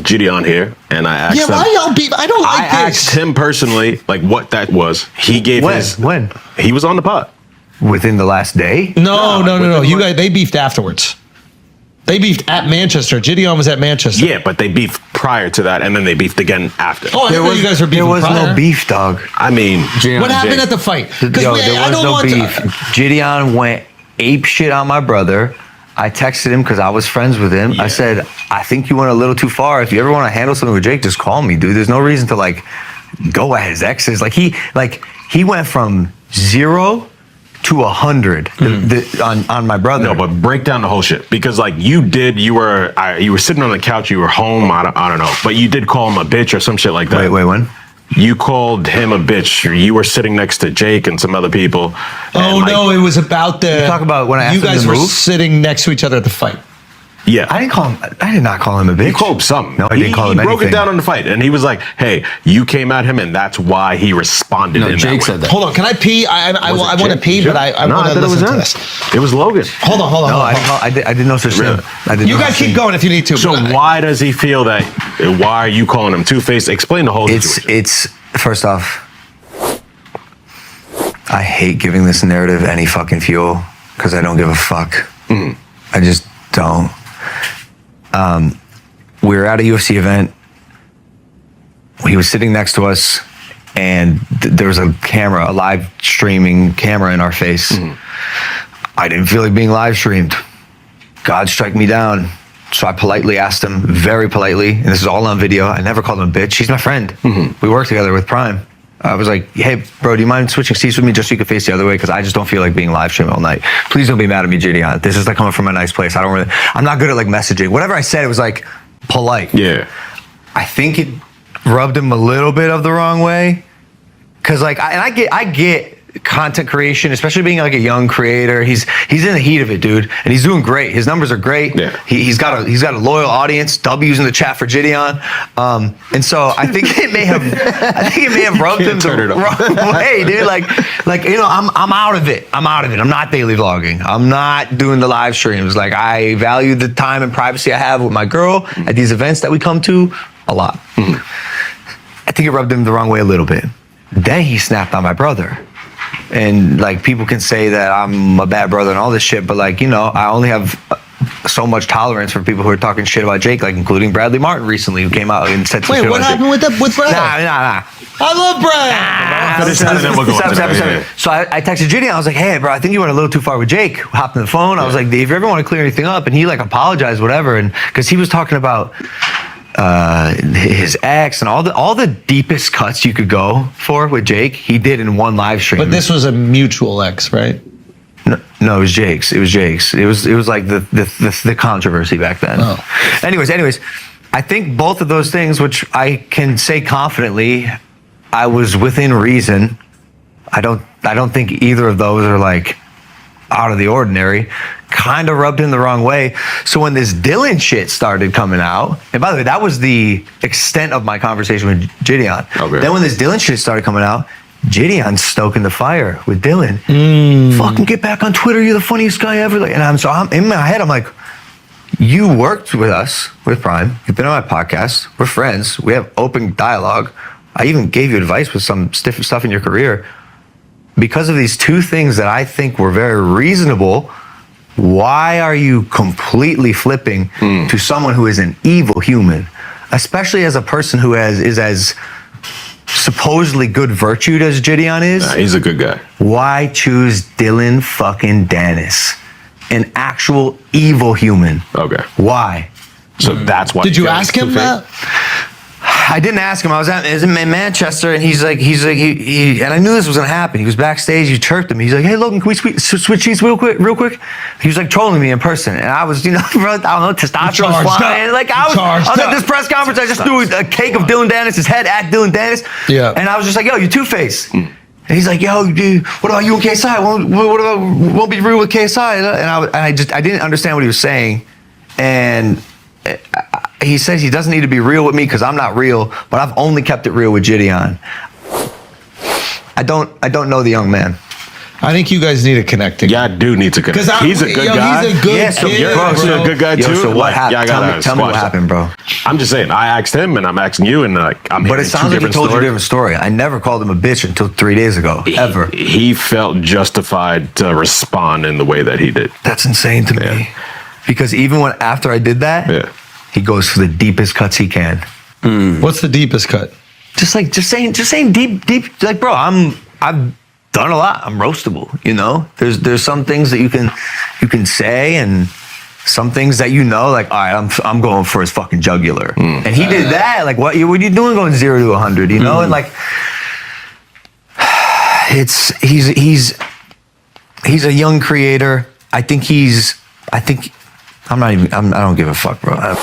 JiDion here, and I asked him. Yeah, why y'all beef? I don't like this. I asked him personally, like, what that was. He gave when he was on the pod. Within the last day? No. You guys, they beefed afterwards. They beefed at Manchester. JiDion was at Manchester. Yeah, but they beefed prior to that, and then they beefed again after. Oh, I thought you guys were beefing There was prior. no beef, dog. I mean, What happened at the fight? Yo, there was no beef. JiDion went ape shit on my brother. I texted him because I was friends with him. Yeah. I said, I think you went a little too far. If you ever want to handle something with Jake, just call me, dude. There's no reason to like go at his exes. He went from 0 to 100 on my brother. no, but break down the whole shit, because like you were sitting on the couch, you were home. I don't know, but you did call him a bitch or some shit like that. Wait, when? You called him a bitch. You were sitting next to Jake and some other people. Oh, no, it was about the... You talk about when I asked you him guys to were move? sitting next to each other at the fight. Yeah. I did not call him a bitch. You called him something. No, I didn't call him anything. He broke it anything. down on the fight, and he was like, hey, you came at him, and that's why he responded in Jake that said way. that. Hold on, can I pee? I Was it want to Jake? pee, Sure. but I No, want to thought it was listen to him. this. It was Logan. Hold on. No, I didn't know such Really? thing. I didn't You know guys such keep thing. going if you need to. So why does he feel that? Why are you calling him two-faced? Explain the whole situation. It's first off, I hate giving this narrative any fucking fuel because I don't give a fuck. Mm-hmm. I just don't. We were at a UFC event. He was sitting next to us, and there was a camera, a live streaming camera in our face. I didn't feel like being live streamed. God strike me down. So I politely asked him, very politely, and this is all on video. I never called him a bitch. He's my friend. We work together with Prime. I was like, hey, bro, do you mind switching seats with me just so you can face the other way? Because I just don't feel like being live streamed all night. Please don't be mad at me, JiDion. This is like coming from a nice place. I'm not good at like messaging. Whatever I said, it was like polite. Yeah. I think it rubbed him a little bit of the wrong way. Cause like, I get content creation, especially being like a young creator. He's in the heat of it, dude, and he's doing great. His numbers are great. Yeah. He's got a loyal audience. W's in the chat for JiDion, and so I think it may have rubbed him the wrong way, dude. Like I'm out of it. I'm not daily vlogging. I'm not doing the live streams. Like I value the time and privacy I have with my girl at these events that we come to a lot. I think it rubbed him the wrong way a little bit. Then he snapped on my brother. And like people can say that I'm a bad brother and all this shit, but like, you know, I only have so much tolerance for people who are talking shit about Jake, like including Bradley Martin recently, who came out and said some shit Wait, what about happened Jake. with Brad? Nah. I love Brad. So I texted JiDion. I was like, hey, bro, I think you went a little too far with Jake. Hopped on the phone. I was like, if you ever want to clear anything up, and he like apologized, whatever, and because he was talking about his ex and all the deepest cuts you could go for with Jake, he did in one live stream. But this was a mutual ex, right? No, it was Jake's. It was like the controversy back then. Oh. Anyways, I think both of those things, which I can say confidently, I was within reason. I don't think either of those are like out of the ordinary. Kind of rubbed him the wrong way. So when this Dylan shit started coming out, and by the way, that was the extent of my conversation with JiDion. Okay. Then when this Dylan shit started coming out, JiDion's stoking the fire with Dylan. Fucking get back on Twitter. You're the funniest guy ever. Like, and I'm in my head. I'm like, you worked with us with Prime. You've been on my podcast. We're friends. We have open dialogue. I even gave you advice with some stiff stuff in your career. Because of these two things that I think were very reasonable, why are you completely flipping to someone who is an evil human, especially as a person who is as supposedly good virtued as JiDion is? Nah, he's a good guy. Why choose Dylan fucking Dennis, an actual evil human? Okay. Why? So that's why. Did you ask him that? I didn't ask him. I was in Manchester, and he's like, and I knew this was gonna happen. He was backstage. You chirped him. He's like, "Hey, Logan, can we switch seats real quick?" He was like trolling me in person, and I was, bro, I don't know, testosterone was flying. Like I was at this press conference. I just threw a cake of Dylan Dennis' head at Dylan Dennis. Yeah. And I was just like, "Yo, you two-faced." And he's like, "Yo, dude, what about you and KSI? What about won't be real with KSI?" And I didn't understand what he was saying, and he says he doesn't need to be real with me because I'm not real, but I've only kept it real with JiDion. I don't know the young man. I think you guys need to connect again. Yeah, I do need to connect. Because He's a good guy. He's a good Yeah, so kid, You're bro, also a good guy Yo, too. so what Like, happened? yeah, I gotta Tell me what squash that. happened, bro. I'm just saying. I asked him, and I'm asking you, and like I'm. But hearing it sounds like he different told you a stories. different story. I never called him a bitch until 3 days ago, ever. He felt justified to respond in the way that he did. That's insane to me. Because even when after I did that, Yeah. he goes for the deepest cuts he can. What's the deepest cut? Just saying deep. Like, bro, I've done a lot. I'm roastable. You know, there's some things that you can say, and some things that like, all right, I'm going for his fucking jugular. And he did that. Like, what are you doing going 0 to 100? You know, and like, he's a young creator. I don't give a fuck, bro.